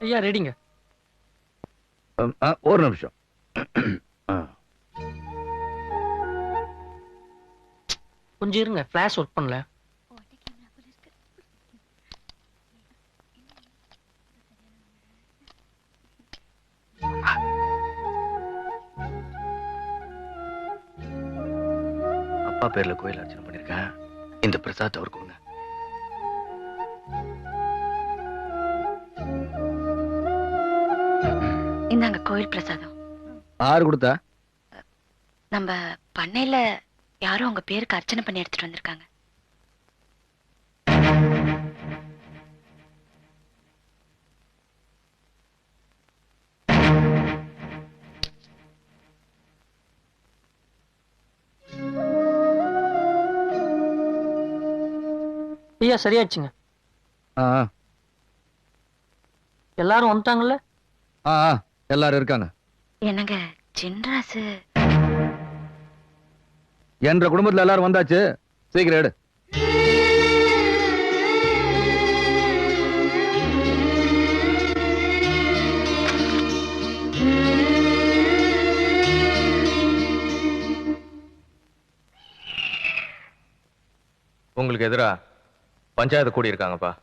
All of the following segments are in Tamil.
ஐயா ரெடிங்க. ஒரு நிமிஷம். கொஞ்சம் இருங்க, ஃபிளாஷ் ஒர்க் பண்ணல. அப்பா பேர்ல கோயில் அர்ச்சனை பண்ணிருக்கேன். இந்த பிரசாத் அவர் கொடுங்க. இந்தாங்க கோயில் பிரசாதம். யாரு கொடுத்தா? நம்ம பண்ணையில யாரும் உங்க பேருக்கு அர்ச்சனை பண்ணி எடுத்துட்டு வந்திருக்காங்க. ஐயா சரியாச்சுங்க. எல்லாரும் வந்துட்டாங்கல்ல? எல்லாரும் இருக்காங்க. என்னங்க சின்ராசு என்ற குடும்பத்துல எல்லாரும் வந்தாச்சு. சீக்கிரம் எடு. உங்களுக்கு எதிரா பஞ்சாயத்து கூடி இருக்காங்கப்பா.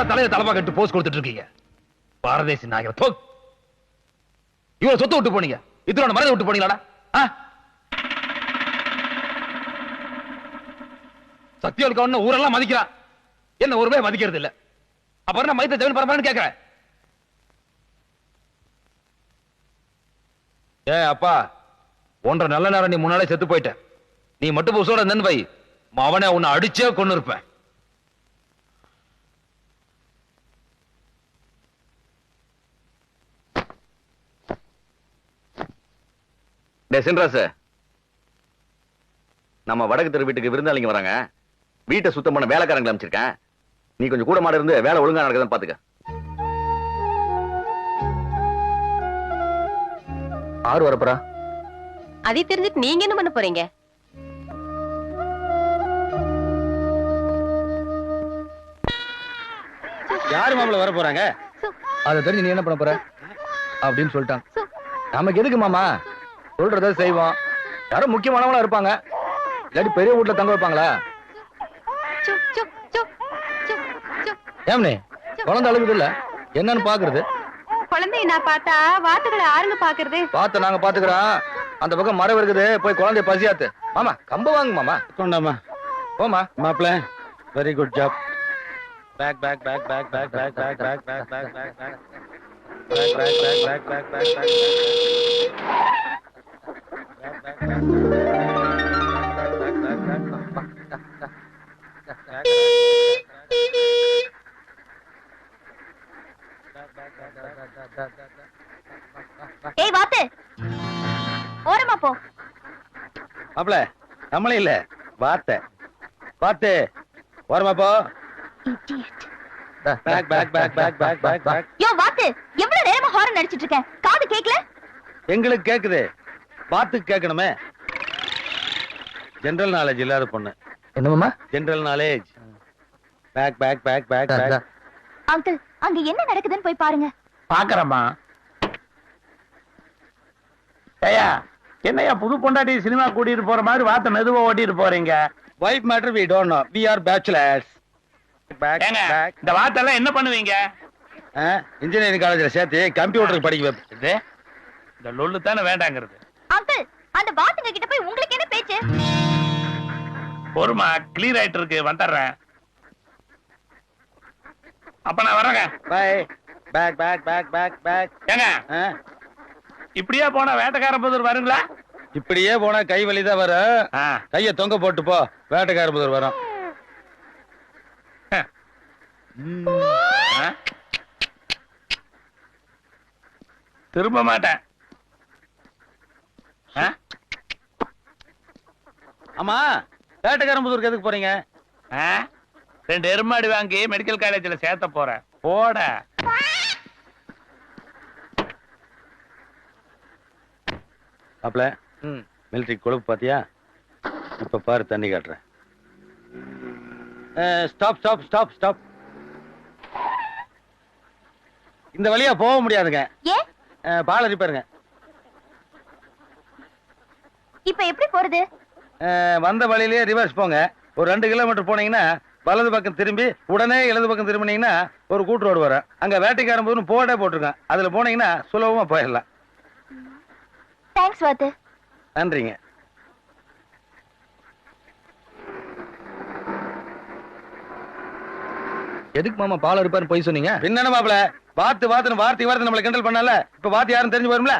தலையை தலமா கட்டு போஸ் கொடுத்துட்டு இருக்கீங்க. பாரதேசி நாயகர் இவ்வளவு சொத்து விட்டு போனீங்க, இத்தனை மரத்தை விட்டு போனீங்களாடா? சத்தியோலுக்கு ஒண்ணு ஊரெல்லாம் மதிக்கிறான், என்ன ஒரு பேர் மதிக்கிறது இல்ல. அப்புறம் நான் மைத்த ஜெவன் பரம்பரைன்னு கேட்கிறேன். அப்பா, ஒன்றரை நல்ல நேரம் நீ முன்னாலே செத்து போயிட்ட. நீ மட்டும் புசோட நின்னு வை, அவனை உன்னை அடிச்சே கொண்டு இருப்பேன். நம்ம வடக்கு தெரு வீட்டுக்கு விருந்தாளிங்க வராங்க. வீட்டை சுத்தம் பண்ண வேலைக்காரங்களை அமைச்சிருக்கேன். நீ கொஞ்சம் கூட மாட இருந்து வேலை ஒழுங்கா நடக்குதுன்னு பாத்துக்க. ஆறு வரப்பரா? அதை தெரிஞ்சுட்டு நீங்க என்ன பண்ண போறீங்க? யாரு மாமல வர போறாங்க? அதை தெரிஞ்சு நீ என்ன பண்ண போற அப்படின்னு சொல்லிட்டான். நமக்கு எதுக்கு மாமா, சொல்றத செய்வோம். யாரும் முக்கியமானவங்களா இருப்பாங்க, இல்லாட்டி பெரிய வீட்டுல தங்க வைப்பாங்களா? ஏம்னே குழந்தை அழுகுது இல்ல, என்னன்னு பாக்குறது? குழந்தைய நான் பார்த்தா வாத்துக்களை ஆறுங்க பாக்குறது. பார்த்து நாங்க பாத்துக்கிறோம். அந்த பக்கம் மரம் இருக்குது, போய் குழந்தைய பசியாத்து. மாமா கம்ப வாங்க மாமா. கொண்டாமா போமா. மாப்பிள்ள very good job. Back back back back back back back back back back back back ஏய் வாத்து, ஓரமா போ. மாப்பிள்ள நம்மளே இல்ல, வாத்த வாத்து ஓரமா போ. பேக் back back back back back பேக். யோ வாத்து, எவ்வளவு நேரமா ஹாரன் அடிச்சிட்டு இருக்க? காது கேக்கல? எங்களுக்கு கேக்குது, பாத்துக்கு கேட்கணுமே. ஜெனரல் நாலேஜ் இல்லாத பொண்ணு. என்னமாமா? General knowledge. பேக் பேக் பேக் பேக் பேக். அங்கிள், அங்க என்ன நடக்குதுன்னு போய் பாருங்க. பாக்குறமா. ஏயா என்னையா புது பொண்டாட்டி சினிமா கூட்டிட்டு போற மாதிரி வாத்த மெதுவா ஓட்டிட்டு போறீங்க? Wife matter we don't know, we are bachelors. Back back. இந்த வாத்தெல்லாம் என்ன பண்ணுவீங்க? இன்ஜினியரிங் காலேஜ்ல சேர்த்து கம்ப்யூட்டர் படிக்க வைப்பது. இந்த லொல்லு தானே வேண்டாங்கிறது. அங்கிள், அந்த வாத்துங்க கிட்ட போய் உங்களுக்கு என்ன பேச்சு? பொறுமா, கிளியர் ஆயிட்டு இருக்கு, வந்துடுறேன். அப்ப நான் வரேங்க. Bye. Back back back back back. ஏங்க இப்படியே போனா வேட்டைக்கார புதர் வருங்களா? இப்படியே போனா கை வலிதான் வரும். கைய தொங்க போட்டு போ, வேட்டைக்கார புதர் வரும். திரும்ப மாட்டேன். ஆமா, வேட்டைக்காரன் புதூருக்கு எதுக்கு போறீங்க? 2 எருமாடு வாங்கி மெடிக்கல் காலேஜ்ல சேர்த்த போறேன். போட. மாப்ள மிலிட்டரி கொழுப்பு பாத்தியா? இப்ப பாரு தண்ணி காட்டுறேன். Stop stop stop stop. இந்த வழியா போக முடியாதுங்க. ஏன்? பால ரிப்பேருங்க. இப்ப எப்படி போறது? வந்த வழியிலேயே ரிவர்ஸ் போங்க. ஒரு 2 கிலோமீட்டர் போனீங்கன்னா வலது பக்கம் திரும்பி உடனே இடது பக்கம் திரும்பினீங்கன்னா ஒரு கூட்டு ரோடு வரும். அங்க வேட்டைக்காரன் போதுன்னு போர்டே போட்டிருக்கேன். அதுல போனீங்கன்னா சுலபமா போயிடலாம். தேங்க்ஸ் வாத்து. நன்றிங்க. எதுக்கு மாமா பால் இருப்பாரு போய் சொன்னீங்க? பின்ன மாப்பிள வாத்துன்னு வார்த்தை நம்மளை கிண்டல் பண்ணல. இப்ப வாத்து யாரும் தெரிஞ்சு வரும்ல.